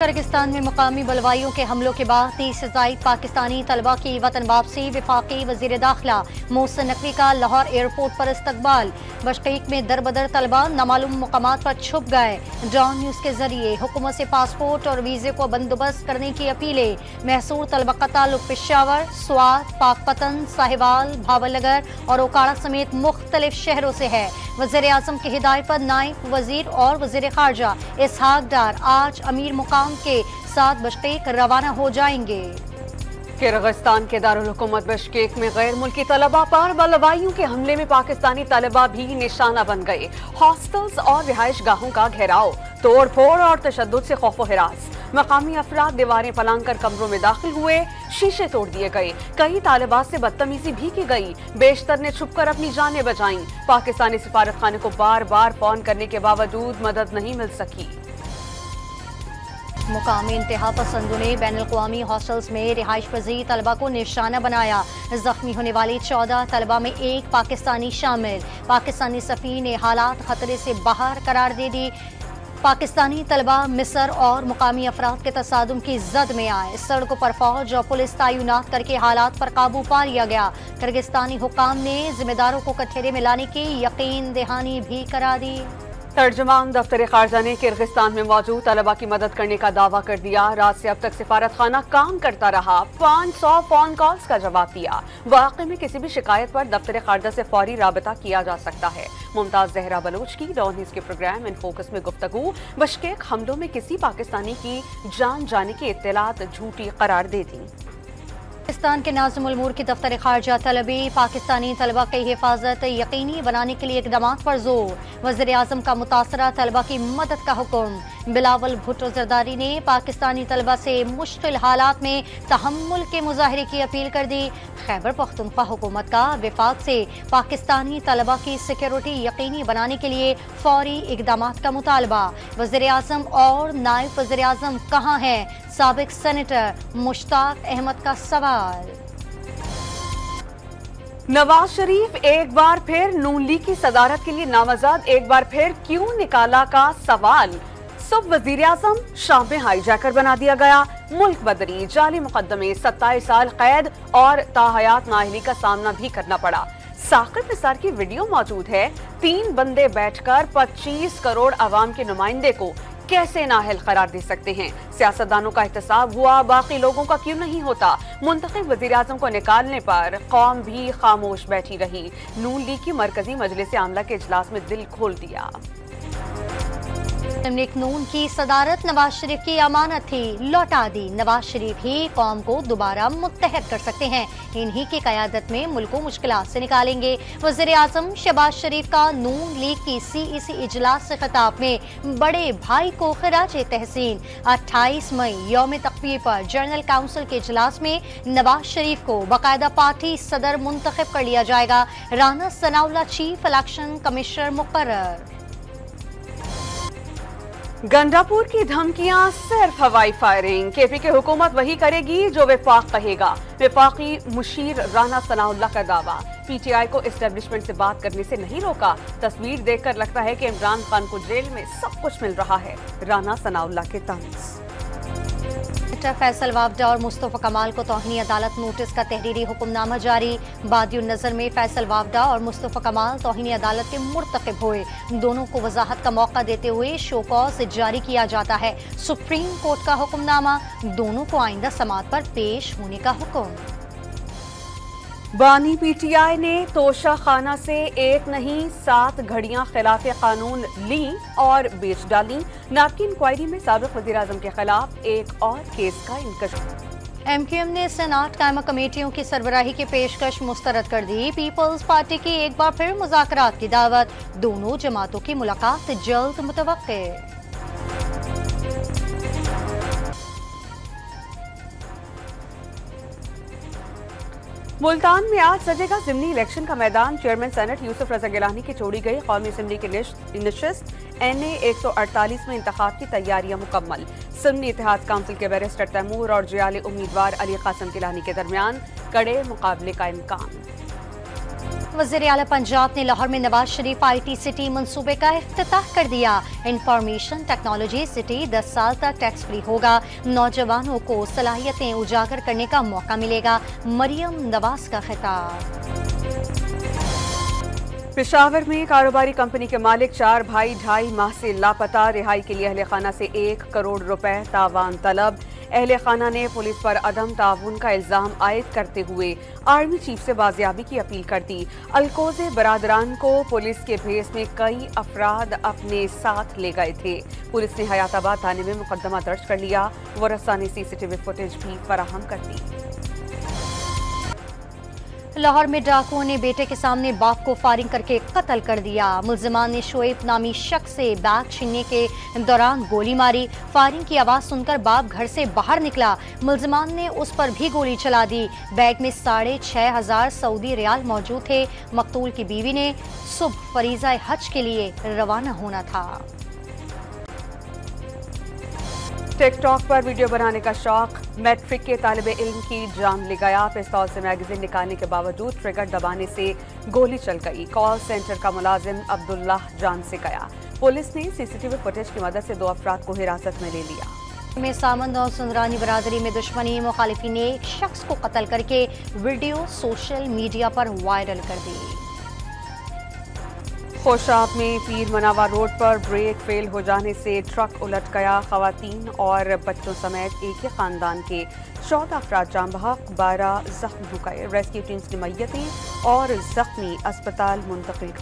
Kyrgyzstan में मुकामी बलवाइयों के हमलों के बाद 30 से ज़ायद पाकिस्तानी तलबा की वतन वापसी। वफाकी वज़ीर दाखिला मोहसिन नकवी का लाहौर एयरपोर्ट पर इस्तकबाल। बशकीक में दरबदर तलबा नामालूम मुकामात पर छुप गए। डॉन न्यूज़ के जरिए हुकूमत से पासपोर्ट और वीज़े को बंदोबस्त करने की अपीलें। महसूर तलबा का ताल्लुक पेशावर, स्वात, पाकपतन, साहिवाल, भावलगर और ओकाड़ा समेत मुख्तलिफ शहरों से है। वज़ीर आज़म की हिदायत पर नायब वज़ीर और वज़ीर ख़ारजा इसहाक डार आज अमीर मुकाम के साथ बशकीक रवाना हो जाएंगे। किर्गिस्तान के दारुल हुकूमत बिश्केक में गैर मुल्की तलबा पर बलवाइयों के हमले में पाकिस्तानी तलबा भी निशाना बन गए। हॉस्टल्स और रिहाइश गाहों का घेराव, तोड़ फोड़ और तशद्दुद से खौफ हिरास। मकामी अफराद दीवारें फलांग कर कमरों में दाखिल हुए, शीशे तोड़ दिए गए। कई तालिबात से बदतमीजी भी की गई। बेशतर ने छुपकर अपनी जानें बचाईं। पाकिस्तानी सिफारत खाने को बार बार फोन करने के बावजूद मदद नहीं मिल सकी। मुकामी इंतहा पसंदों ने बैनुल-अक़वामी हॉस्टल्स में रिहाइश पजीर तलबा को निशाना बनाया। जख्मी होने वाली 14 तलबा में एक पाकिस्तानी शामिल। पाकिस्तानी सफ़ी ने हालात खतरे से बाहर करार दे दी। पाकिस्तानी तलबा मिस्र और मुकामी अफराद के तसादुम की जद में आए। सड़कों पर फौज और पुलिस तैनात करके हालात पर काबू पा लिया गया। किर्गिस्तानी हुकाम ने जिम्मेदारों को कठेरे में लाने की यकीन दहानी भी करा दी। तर्जुमान दफ्तर खारजा ने किर्गिस्तान में मौजूद तलबा की मदद करने का दावा कर दिया। रात से अब तक सिफारत खाना काम करता रहा। 500 फोन कॉल्स का जवाब दिया। वाकई में किसी भी शिकायत पर दफ्तर खारजा से फौरी राबता किया जा सकता है। मुमताज जहरा बलोच की डॉन न्यूज़ के प्रोग्राम इन फोकस में गुफ्तगू। बिश्केक हमलों में किसी पाकिस्तानी की जान जाने की इत्तलात झूठी करार दे दी। पाकिस्तान के नाज़िमुल उमूर की दफ्तर खारजा तलबी पाकिस्तानी तलबा की हिफाजत यकीनी बनाने के लिए इक़दामात पर जोर। वज़ीर आज़म का मुतासरा तलबा की मदद का हुक्म। बिलावल भुट्टो ज़रदारी ने पाकिस्तानी तलबा से मुश्किल हालात में तहम्मुल के मुजाहरे की अपील कर दी। खैबर पख्तूनख्वा हुकूमत का वफाक से पाकिस्तानी तलबा की सिक्योरिटी यकीनी बनाने के लिए फौरी इक़दामात का मुतालबा। वज़ीर आज़म और नायब वज़ीर आज़म कहाँ हैं? साबिक सेनेटर मुश्ताक अहमद का सवाल। नवाज शरीफ एक बार फिर नून लीग की सदारत के लिए नामजद, एक बार फिर क्यों निकाला का सवाल। सब वजीर आजम शाम में हाईजैकर बना दिया गया। मुल्क बदरी, जाली मुकदमे, 27 साल कैद और ताहयात नाअहली का सामना भी करना पड़ा। साकिब निसार की वीडियो मौजूद है। 3 बंदे बैठकर 25 करोड़ अवाम के नुमाइंदे को कैसे नाअहल करार दे सकते हैं। सियासतदानों का एहतसाब हुआ, बाकी लोगों का क्यों नहीं होता। मुंतखब वज़ीर आज़म को निकालने पर कौम भी खामोश बैठी रही। नून लीग की मरकजी मजलिस आमला के इजलास में दिल खोल दिया। नून की सदारत नवाज शरीफ की अमानत थी, लौटा दी। नवाज शरीफ ही कौम को दोबारा मुत्तहद कर सकते हैं। इन्हीं की क़यादत में मुल्क को मुश्किलात से निकालेंगे। वज़ीर आज़म शहबाज शरीफ का नून लीग की CEC इजलास से खिताब में बड़े भाई को खिराज तहसीन। 28 मई यौम तक़वीर पर जनरल काउंसिल के इजलास में नवाज शरीफ को बाकायदा पार्टी सदर मुंतखब कर लिया जाएगा। Rana Sanaullah chief election commissioner मुकर्रर। गंडापुर की धमकियां सिर्फ हवाई फायरिंग। KP की हुकूमत वही करेगी जो वफाक कहेगा। वफाकी मुशीर राना सनाउल्लाह का दावा। PTI को एस्टेब्लिशमेंट से बात करने से नहीं रोका। तस्वीर देखकर लगता है कि इमरान खान को जेल में सब कुछ मिल रहा है। राना सनाउल्लाह के तंज। फैसल वावडा और मुस्तफा कमाल को तौहीनी अदालत नोटिस का तहरीरी हुक्मनामा जारी। बादियुन नजर में फैसल वावडा और मुस्तफा कमाल तौहीनी अदालत के मुर्तकिब हुए। दोनों को वजाहत का मौका देते हुए शो कॉज जारी किया जाता है। सुप्रीम कोर्ट का हुक्मनामा, दोनों को आइंदा समाअत पर पेश होने का हुक्म। बानी PTI ने तोशा खाना से 1 नहीं 7 घड़ियां खिलाफ कानून ली और बेच डाली। नाब की इंक्वायरी में साबिक वज़ीर आज़म के खिलाफ एक और केस का इंकशाफ। MQM ने सेनाट कायमा कमेटियों की सरबराही की पेशकश मुस्तरद कर दी। पीपल्स पार्टी की एक बार फिर मुज़ाकरात की दावत। दोनों जमातों की मुलाकात जल्द मुतवक्के। मुल्तान में आज सजेगा ज़िमनी इलेक्शन का मैदान। चेयरमैन सेनेट यूसुफ रज़ा गिलानी की छोड़ी गई कौमी असम्बली की नशिस्त NA 148 में इंतखाब की तैयारियां मुकम्मल। सुन्नी इत्तेहाद काउंसिल के बैरिस्टर तैमूर और जियाली उम्मीदवार अली कासिम गिलानी के दरमियान कड़े मुकाबले का इम्कान। वज़ीर आला पंजाब ने लाहौर में नवाज शरीफ IT सिटी मंसूबे का इफ्तिताह कर दिया। इंफॉर्मेशन टेक्नोलॉजी सिटी 10 साल तक टैक्स फ्री होगा। नौजवानों को सलाहियतें उजागर करने का मौका मिलेगा। मरियम नवाज का खिताब। पेशावर में कारोबारी कंपनी के मालिक 4 भाई 2.5 माह से लापता। रिहाई के लिए अहले खाना से 1 करोड़ रुपए तावान तलब। अहले खाना ने पुलिस पर अदम ताउन का इल्जाम आयद करते हुए आर्मी चीफ से बाजियाबी की अपील कर दी। अलकोज़े बरादरान को पुलिस के भेस में कई अफराद अपने साथ ले गए थे। पुलिस ने हयाताबाद थाने में मुकदमा दर्ज कर लिया। वरसा ने CCTV फुटेज भी फराहम कर दी। लाहौर में डाकुओं ने बेटे के सामने बाप को फायरिंग करके कत्ल कर दिया। मुल्जिमान ने शोएब नामी शख्स से बैग छीनने के दौरान गोली मारी। फायरिंग की आवाज सुनकर बाप घर से बाहर निकला। मुल्जिमान ने उस पर भी गोली चला दी। बैग में 6,500 सऊदी रियाल मौजूद थे। मकतूल की बीवी ने सुबह फरीज़ा हज के लिए रवाना होना था। टिकटॉक पर वीडियो बनाने का शौक मैट्रिक के तालिबे इल्म की जान ले गया। पिस्तौल से मैगजीन निकालने के बावजूद ट्रिगर दबाने से गोली चल गई। कॉल सेंटर का मुलाजिम अब्दुल्ला जान से गया। पुलिस ने CCTV फुटेज की मदद से 2 अफराद को हिरासत में ले लिया। में सामंद और सुंदरानी बरादरी में दुश्मनी। मुखालिफिन ने एक शख्स को कत्ल करके वीडियो सोशल मीडिया पर वायरल कर दी। खोशाब में पीर मनावा रोड पर ब्रेक फेल हो जाने से ट्रक उलट गया। खवातीन और बच्चों समेत एक ही खानदान के 14 अफराद जान बहक, 12 जख्मी हो गए। रेस्क्यू टीम्स की मैयतें और जख्मी अस्पताल मुंतकिल।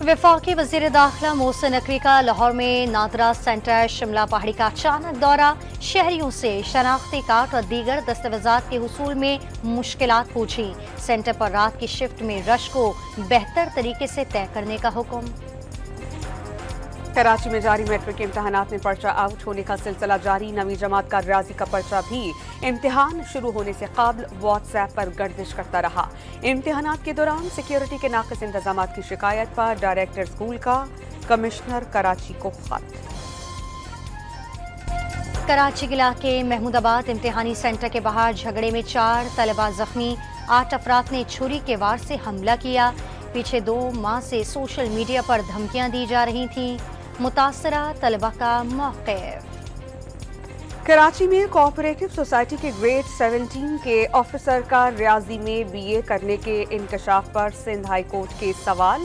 वफाकी वज़ीर दाखिला मोहसिन नकवी का लाहौर में नादरा सेंटर शिमला पहाड़ी का अचानक दौरा। शहरियों से शनाख्ती कार्ड और दीगर दस्तावेजात के हुसूल में मुश्किलात पूछी। सेंटर पर रात की शिफ्ट में रश को बेहतर तरीके से तय करने का हुक्म। कराची में जारी मैट्रिक के इम्तहानात में पर्चा आउट होने का सिलसिला जारी। 9वीं जमात का रियाजी का पर्चा भी इम्तिहान शुरू होने से कबल व्हाट्सएप पर गर्दिश करता रहा। इम्तिहानात के दौरान सिक्योरिटी के नाक़िस इंतजामात की शिकायत पर डायरेक्टर स्कूल का कमिश्नर कराची को खत। कराची के इलाके महमूदाबाद इम्तिहानी सेंटर के बाहर झगड़े में 4 तलबा जख्मी। 8 अफराद ने छुरी के वार से हमला किया। पीछे 2 माह से सोशल मीडिया पर धमकियां दी जा रही थीं। मुतासरा तलबा का मौक़िफ़। कराची में कोऑपरेटिव सोसाइटी के ग्रेड 17 के ऑफिसर का रियाजी में BA करने के इंकशाफ पर सिंध हाई कोर्ट के सवाल।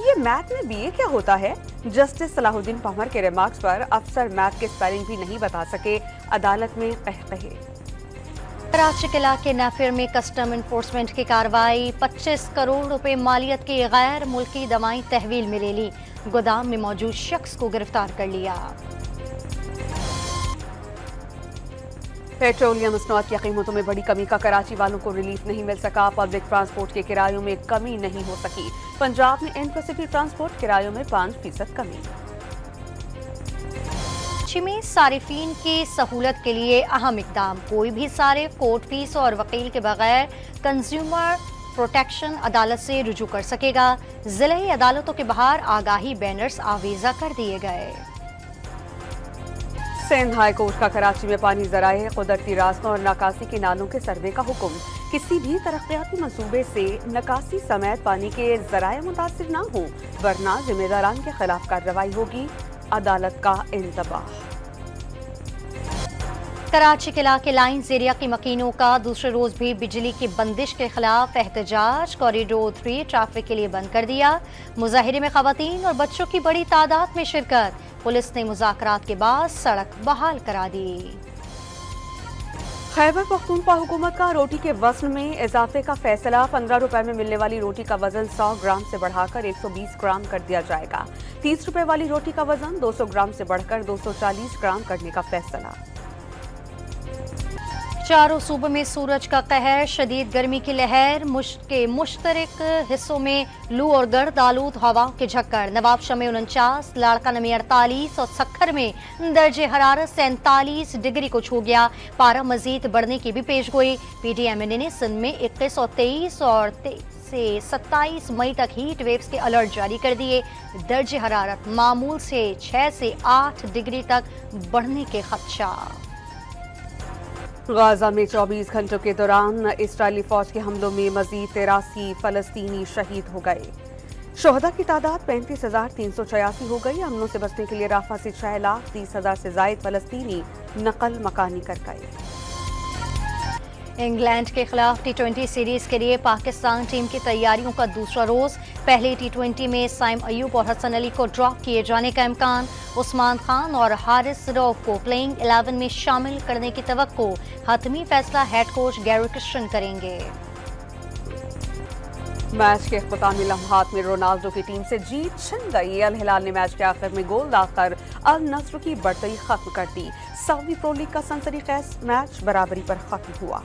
ये मैथ में BA क्या होता है? जस्टिस सलाहुद्दीन पहमर के रिमार्क्स पर अफसर मैथ के स्पेलिंग भी नहीं बता सके। अदालत में कहकहे। कराची के इलाके नाफिर में कस्टम इन्फोर्समेंट की कार्रवाई। 25 करोड़ रुपए मालियत की गैर मुल्की दवाएं तहवील में ले ली। गोदाम में मौजूद शख्स को गिरफ्तार कर लिया। पेट्रोलियम मसनूआत की कीमतों में बड़ी कमी का कराची वालों को रिलीफ नहीं मिल सका। पब्लिक ट्रांसपोर्ट के किरायों में कमी नहीं हो सकी। पंजाब में इंटरसिटी ट्रांसपोर्ट किरायों में 5% कमी। में सारिफीन की सहूलत के लिए अहम इकदाम। कोई भी सारिफ कोर्ट फीस और वकील के बगैर कंज्यूमर प्रोटेक्शन अदालत से रुजू कर सकेगा। जिले अदालतों के बाहर आगाही बैनर्स आवेजा कर दिए गए। सिंध हाई कोर्ट का कराची में पानी जराए, कुदरती रास्तों और नकासी के नालों के सर्वे का हुक्म। किसी भी तरक्याती मंसूबे से नकासी समेत पानी के जराए मुतासिर न हो, वरना जिम्मेदारान के खिलाफ कार्रवाई होगी। अदालत का इंतबाह। कराची के इलाके लाइन एरिया की मकीनों का दूसरे रोज भी बिजली की बंदिश के खिलाफ एहतजाज। कॉरिडोर 3 ट्रैफिक के लिए बंद कर दिया। मुजाहिरे में खवातीन और बच्चों की बड़ी तादाद में शिरकत। पुलिस ने मुज़ाकरात के बाद सड़क बहाल करा दी। खैबर पख्तूनख्वा हुकूमत का रोटी के वजन में इजाफे का फैसला। 15 रुपए में मिलने वाली रोटी का वजन 100 ग्राम से बढ़ाकर 120 ग्राम कर दिया जाएगा। 30 रुपए वाली रोटी का वजन 200 ग्राम से बढ़कर 240 ग्राम करने का फैसला। चारों सूबों में सूरज का कहर, शदीद गर्मी की लहर। मुश्तरक हिस्सों में लू और गर्द आलूद हवाओं के झक्कर। नवाबशाह में 49, लाड़काना में 48 और सखर में दर्जे हरारत 47 डिग्री को छू गया। पारा मजीद बढ़ने की भी पेशगोई। PTMNA ने सिंध में 21 और 23 और 23 से 27 मई तक हीट वेव्स के अलर्ट जारी कर दिए। दर्जे हरारत मामूल से 6 से 8 डिग्री तक बढ़ने के खदशा। गाजा में 24 घंटों के दौरान इस्राएली फौज के हमलों में मजीद 83 फलस्तीनी शहीद हो गए। शोहदा की तादाद 35,386 हो गई। हमलों से बचने के लिए राफा से 6,30,000 से जायद फलस्तीनी नकल मकानी कर गए। इंग्लैंड के खिलाफ टी20 सीरीज के लिए पाकिस्तान टीम की तैयारियों का दूसरा रोज। पहले टी20 में साइम अयूब और हसन अली को ड्रॉप किए जाने का इम्कान। उस्मान खान और हारिस रऊफ को प्लेइंग 11 में शामिल करने की तवक्को। हतमी फैसला हेड कोच गैरी क्रिश्चियन करेंगे। मैच के इख्तितामी लम्हात में रोनाल्डो की टीम से जीत छिन गई। अल हिलाल ने मैच के आखिर में गोल दाखिल अल नस्र की बढ़तरी खत्म कर दी। सऊदी प्रो लीग का सनसनीखेज मैच बराबरी पर खत्म हुआ।